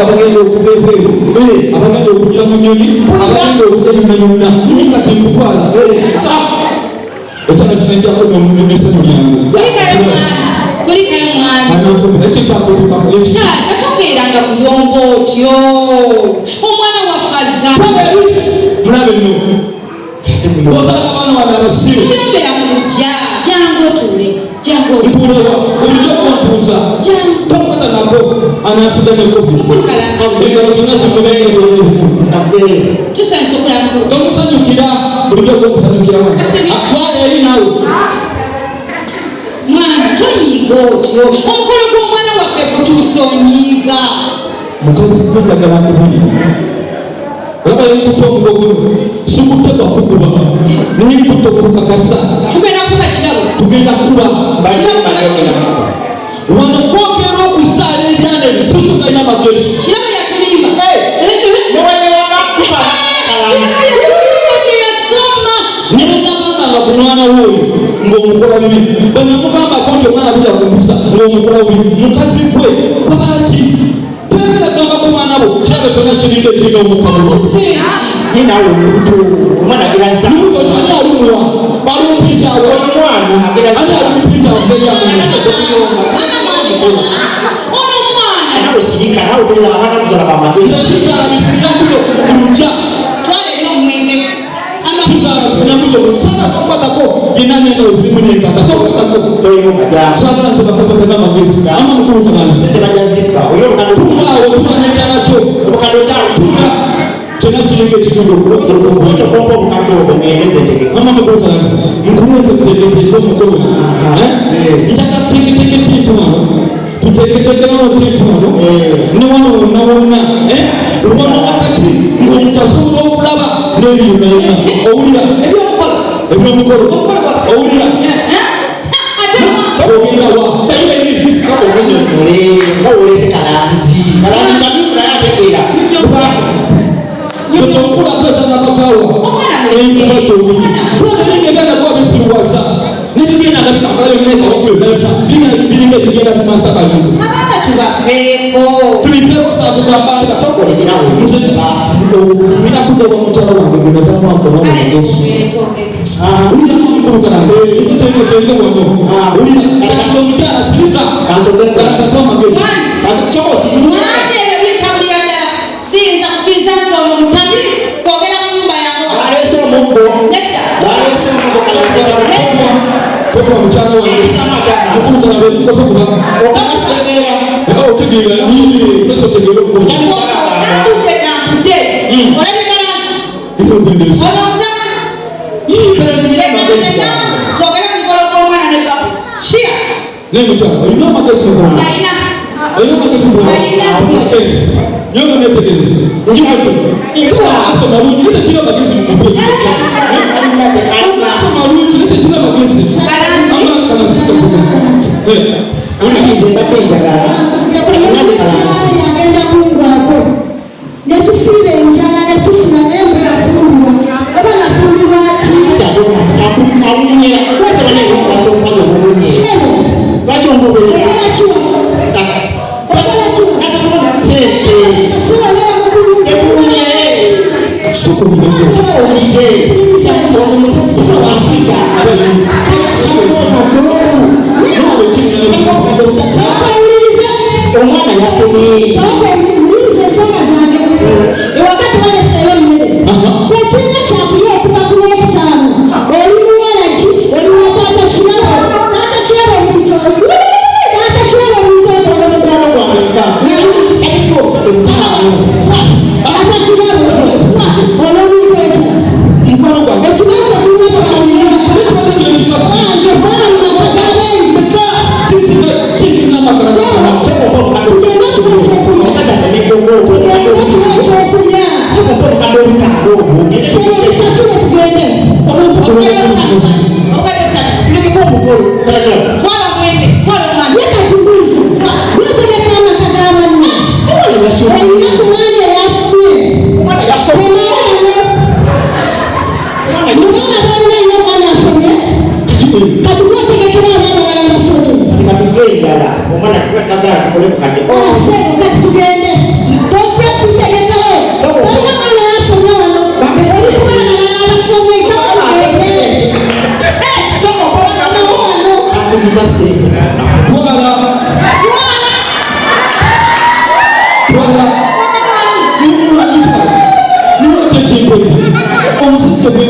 abagenda okuva ebweru abagenda okujja mu nyonyi abagenda okujja yonna nga tenkutwala ekyalo kino ejjako nomunenesemu lyange ekyo kyakutukako tatokeeranga kuyomba otyo omwana wafazza mulabe nno osala abaana wane abasiru yombera mu lujja jangu otuule ntuulewa bulijjo kontuusa tokwata nako anasiga nekofi engalo zonna zimulengeeeemu tomusanyukira bulijjo gwokusanyukirawo atwala eri nawe mwana toyiga otyo omukolo gw'omwana waffe gutuusa onyiiga mukazi gwedagala kubuli olaba yenkutta omugo guno sikuttebwa kukuba nayekutta okukakasa tugenda kuba kirabo tugenda kuba wano kwogera okusaala ebyana ebisusu galina magezi kirabo yatulimba nebagamba nga ku mwana wooyo ng'omukola bibi bwenamugambako nti omwana bujja kumpisa ng'omukola bibi mukazi gwe lwaki tegeragamba ku mwana bo kirabe kyonna kiringa ekirina omukago nawe olubuto omwana ageraza ani alumwa balumpiitawo omwana ageraza ani alumpiitawo nawe sirika nawe ogereza abaana kugala bamagezi sisaalabisinambuyo kulujja sisaalabisinambuyo sana tokwatako yenanena ozirimu nenkata tokwatako toyimo majaa sabalanze bakazi batena amagezi ama mukulu kananze tebajazika oyo obukado tunaawo tula nekyanakyo obukado kyawe tula kyonna kiringa ekigenda okuloza obukoze okompa obukado obwo mwendeze tegeka ama mukulu kananze nkuleze tuteeketeeke omukolo njagala tuteeketeeke tintu wano tuteeketeeke wano tintu wano ne wano wonna wonna wano wakati ng'omuntu asobola okulaba n'ebyonna yonna owulira ebyomukolo owulira ogenda wa nga woleze kalanzi kalanzi naye ategeera tokulakaza nakakawa enkabatoli ngegenda gwabisiruwaza nebigenda nga bikambalayonekalogwena biringa bigenda mumasa kalingo abaana tubafeeko tulifeeko sakugambanga binakudewa mukyala wange genazamwakonomagezi ulira mukulukanange tuteketeeke wano ulira takadde omukyala sirika galakako amagezi siyinza kukkiriza nti ono mutabi kwogera mu nyumba yange alese omuggo nedda alese omuggo tokuba mukyala wange mukulukanange kukotokuba okamasegera otegeera eso tegeera okukola tambudde olabye balansi ono twogere ku mukolo gw'omwana ne babu shia nemukyala olina amagezi mukulu alina olina amagezi mukulu nyono netegereza njibatu asoma lungi netekira amagezi mumutwe asoma lungi netekira amagezi amakanzi mbadde njagala naze kalanzi agenda kungwako netufiira enjala netufuna naye mugafulwa oba nafulirwa ki awunye lwakibanebasomukazi obulunye lwaki omubeera sente ebulunye owulire omusajja wasiga akakimota doobu awuliriza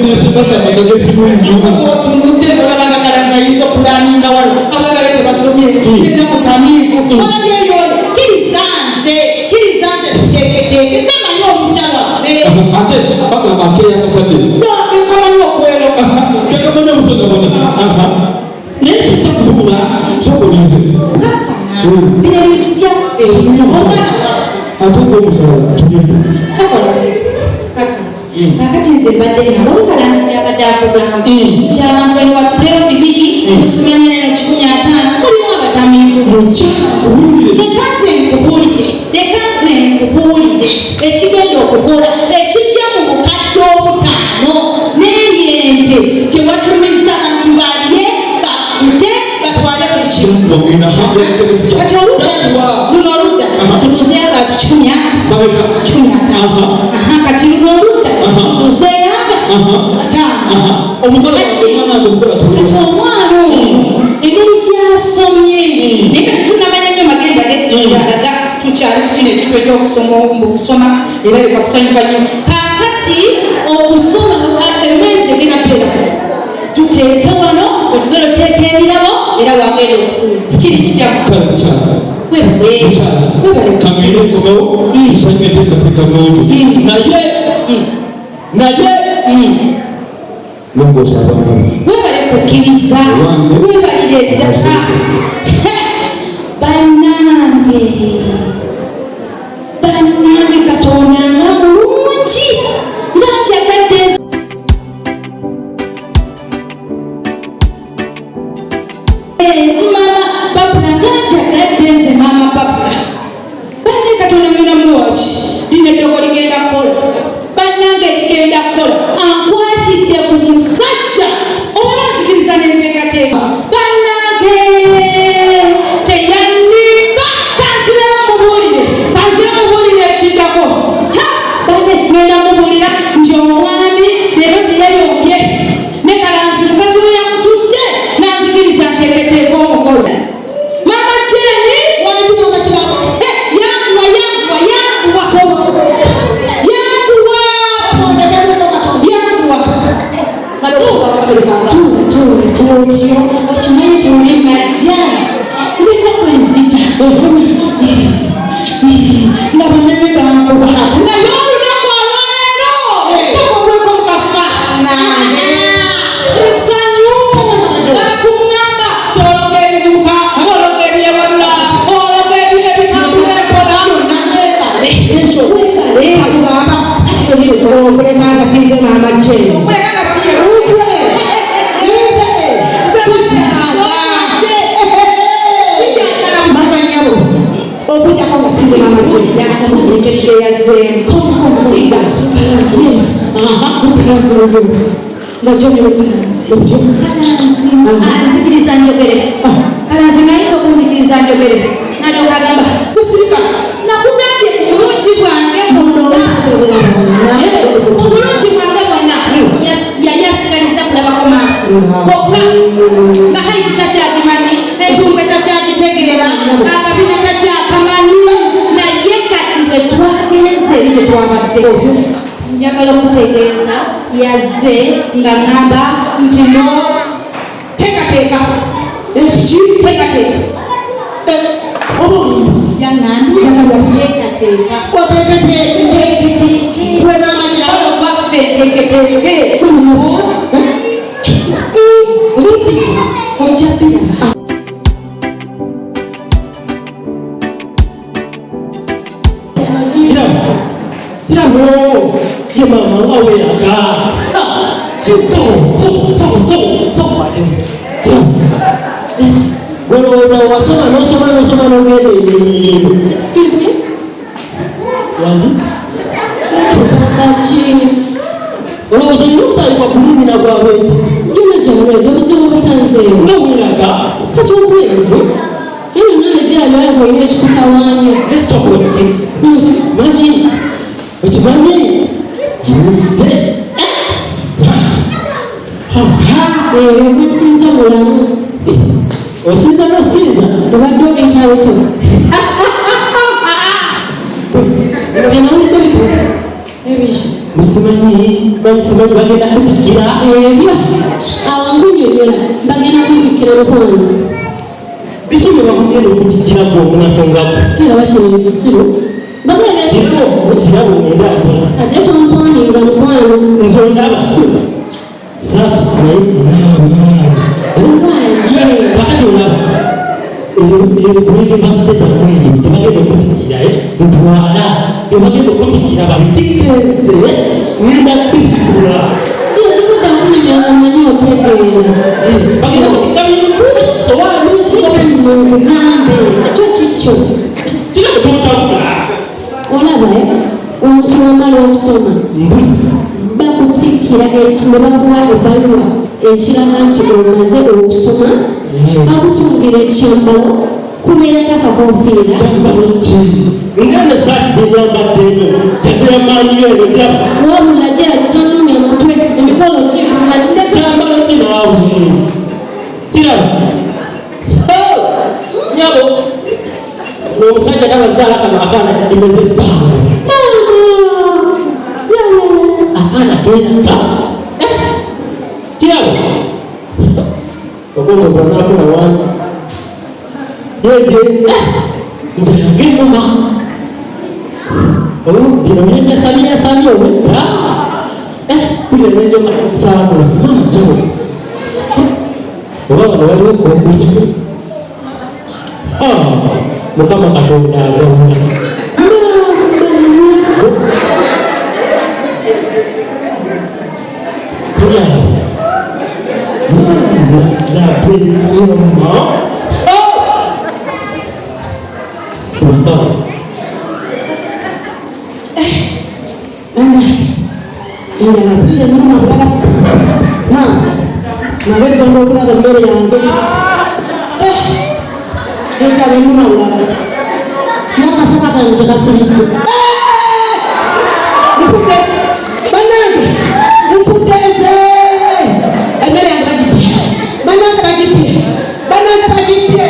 nisibaka magagezi munjuma tunudde olabanga kalaza yizo kulaninga wano abagala tebasomye genda mutamiivu olabyeyo kirizanze tuteeketeeke semanyi omukyala ate bagamba akeeya kakadde kamanyi okwero kakamanya obusogabona naye sitakutula sokolinze bino bintu byaffe ate ng'omusala tugende sokola kakati nze mbadde nga olukalansi byabadde akugamba nti abantu eno batuleyo 2 musimanya neno 150 mulimu abatamiivu lekaze nkubuulire ekigenda okukola ekijja mu bukadde 5 n'eyente gyewatumiza abantu balye bakute batwale buli kimu kati luno oludda tutuzeyo abantu 15 kati luno oludda tutuzeyo omwana engeri gyasomye naye kati tunamanya nnyo magenda galaga tukyali ku kino ekitwe ekyokusoma era leka kusanyuka nnyo kakati okusoma emyezi egenda pera tuteeke wano otugenda oteeka ebirabo era wagenda okutuula kiri kijamu kagere nsomewo tusanye enteekateeka nungi naye longoosa abaana webale kukkiriza webalire eddaka bannange katonda nga mulungi nga njagadde mama babula nga njagadde nze mama babula banne katonda mulina muwaki lino eddoko ligenda kukola bannange ligenda kukola ankwatidde ku musajja oba bazikiriza n'enteekateeka bannange teyannimba kanzira mubuulire ekiddako banne genda mubuulira nti omwami leero teyayombye ne kalanzi mukazi we yakututte n'azikiriza nteeketeeka omukolo mama jeni yanguwa okimanyi tuli majja ndina kwenzita nga banyami banguwa naye olunaku olwaleero tokobweko mukafa esanyu akuŋŋamba tologa ebibuka ologa ebyewalula ologa ebitambula empola okuleka agasinze n'amagye okujjako nga sinze n'amagye anzikiriza njogere kalanzi ngayinza okunjikiriza njogere nalyoka agamba kusirika nakugambye ku bulungi bwange obulungi bwange bwonna yali asigaliza kulabako maaso kokka nga haiti takyagimanyi entumbwe takyagitegeera akabina takyakamanyi naye kati bwe twagenze eri tetwabadde njagala okutegeeza yazze nga ŋŋamba nti no teekateeka ekiki teekateeka yaŋŋambye teekateeka oteeketeeke olwaffe teeketeeke ojja biraba Tiramo, ye mama wawe yaga. So, Goloza wasoma no gede. excuse me Wandi? Bachi, Goloza nyumsa kwa bulumi na kwa wetu. juna jamwe, gabuze obusanze. Ngawiraga. Kati okwero. Eno naye jalo yako ile chikukawanya. Esto kwa mani. Ochimanyi? Okwensinza mulamu. Osinza no sinza. Obadde obiyita buto. Ebinawulidde bituufu. Ebisho. simanyi bagenda kutikira ebyo awangunyonyola bagenda kutikira mukwano biki bwe bakugenda okutikira gwomunakongako kiraba kino ekisiru bagenda kiko kirabo ngenda akola ate tomponinga mukwano nze ondaba saaso naye naamaani olwanje kakati olaba kulembebasite zamweyo tebagenda okutikira ntwala tebagenda okutikira babitikenze ngenda bisikula kino tukudda kunyonyola manyi otegeera bagenda kutika bintu sowalikano nkugambe ekyo kikyo kira tetutabula olaba omuntu wamala okusoma bakutikira ne bakuwa ebbaluwa ekiraga nti omaze okusoma bakutungira ekyambalo kubeerako akakofiira kyambalo ki ngene saati tenyambaddeeno tezeyambaliyo eno jaba wabula jera kitonumya mutwe emikolo kyambalo kinaawe kiraba nyabo omusajja nabazaala kano akaana imeze bbaawo akaana kenaka kiraba okomuntu anaafuna wani yeje njayange enuma bino byenyasamyasamya obwedda kulya nenjoka saamusimamajo oba bano waliwo konkuki mukama katonda agawula enjalapulire nnuma bulala nabegenda okulaba emmere yange enjala ennuma bulala yakasaka kange tekasiridde nfudde bannange nfudde nze emmere yange bagibbye bannange bagibbye bannange bagibbye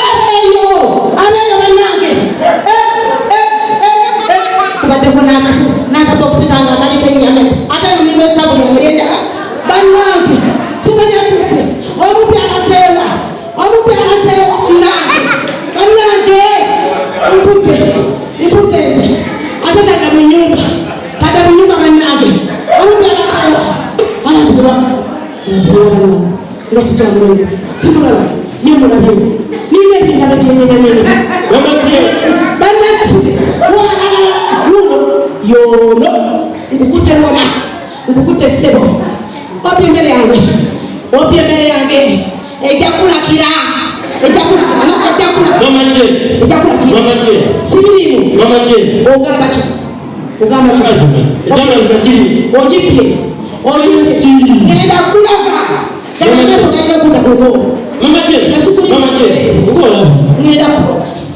abeeyo bannange kubaddeko n'akabokisi kange akaliko ennyama ate nomibeza buli omulenda bannange sibanyatuse omupya akaseewa bannange nfudde nze ate tadda mu nyumba bannange omupya akaseewa alaziba bannange nga sikyamulongo simulaba ye mulabye nina ebindala byenyenanyene bannange fudde yono nkukutte lona nkukutte ssebo opya emmere yange ejja kulakira sibirimu ogamba ogibbye genda kulaga ganameso gaina kudda kuko ngenda kuloga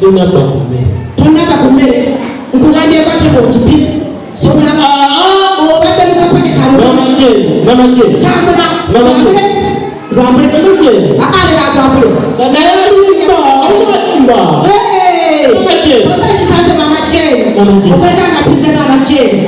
tonaba ku mmere nkugambye katebo ogibbye sobulaba obadde mukapane osakisanze mamajeni okuleka ngasinze mamajeni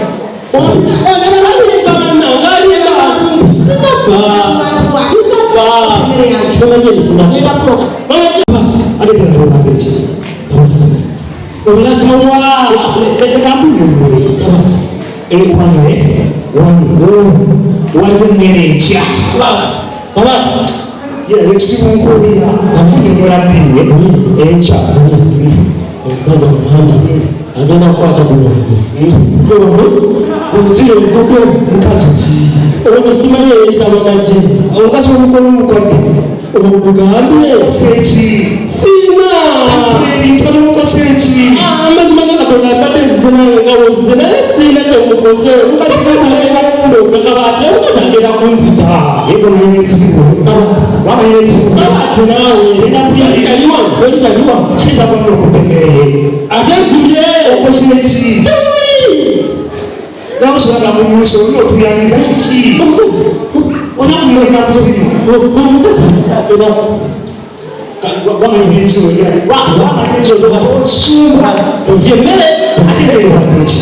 waliwo emmere enkya ekisimunkulira akunyonyola bbinwe enkya omukazi omuhambi agenda kukwata guno kunzira enkugo mukazi ki olwosimanyi eyitaba majje omukazi omukolo omukodde omugambye seeki siina ebintu olumukoze eki amazima ga katonda abadde nzizenaye nga wozze naye siina kyemukoze omukazi kakabate omukazi agenda kunzita yego nalina ebizibu wamanyina ebizibu taliwa alisabonna okudda emmere ate nzibye okoze eki namusolaga mu nyusi olina otuyalira kiki onakumulina kuzimu wamanyina ebizibu wamanyina ebizibu osumba ogyemmere ate emmere badde eki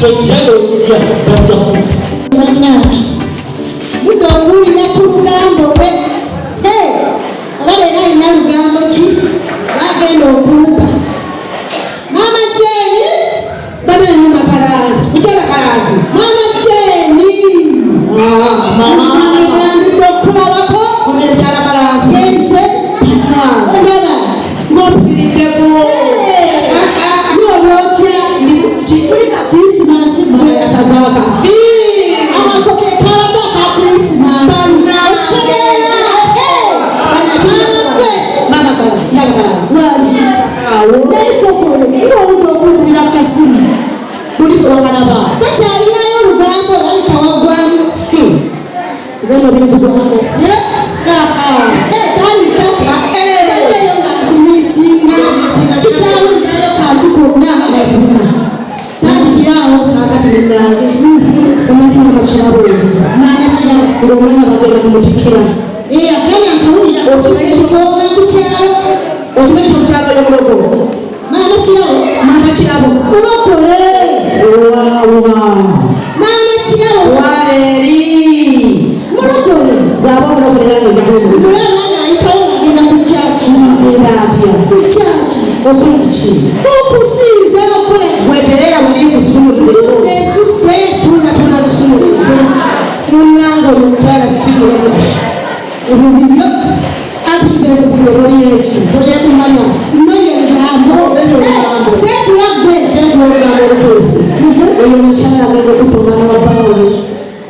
zaka ako ke kalaga ka Christmas mama kala jagala wanji nesokole ng'oludde okulumira kasimu buli kulongalaba tokyalinayo olugambo olabika waggwamu zeno benzigwako tandika eyo nga kumisinga sikyawulirayo kantu konna mazima tandikirawo kakati munange omuli mama kirabo maana kirabo ng'omwana bagenda kumutikira akanya nkawulira okisooba ku kyalo okimanyi kyomukyalo yomulogo maana kirabo mama kirabo mulokole wawa maana kirabo waleeri mulokole bwaba omulogoleranga enjakumulu mulaba ng'ayitawo ng'agenda ku kyaki agenda atya ku kyaki okola ki okusinza okola weterera buli kusumululeboosi ekiffe tunatona tusumululwe munange oyo mukyala simulamu ebyo bibyo ati nze kubuli ololieki tolyekumanya mmanya olugambo seetulaggwe tenga olugambo olutuufu oyo mukyala agenda okutuma n'ababaawe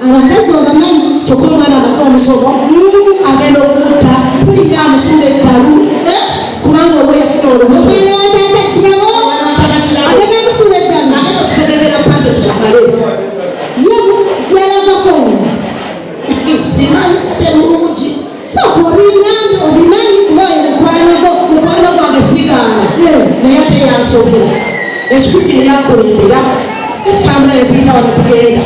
abakazi obamanyi kyokka omwana amaze omusomo agenda okumutta puliga amusula ettalu kubanga obwe yafuna olubuto mwana wa taata kirabo agenda musula eddala agenda okutegekera pate tutakale yalabako simanyi ate bulungi sooka obimanyi kuba oyo mukwano gwange sigaana naye ate yansobera ekikulu gye yankulembera ekitambula ne tuyita wano tugenda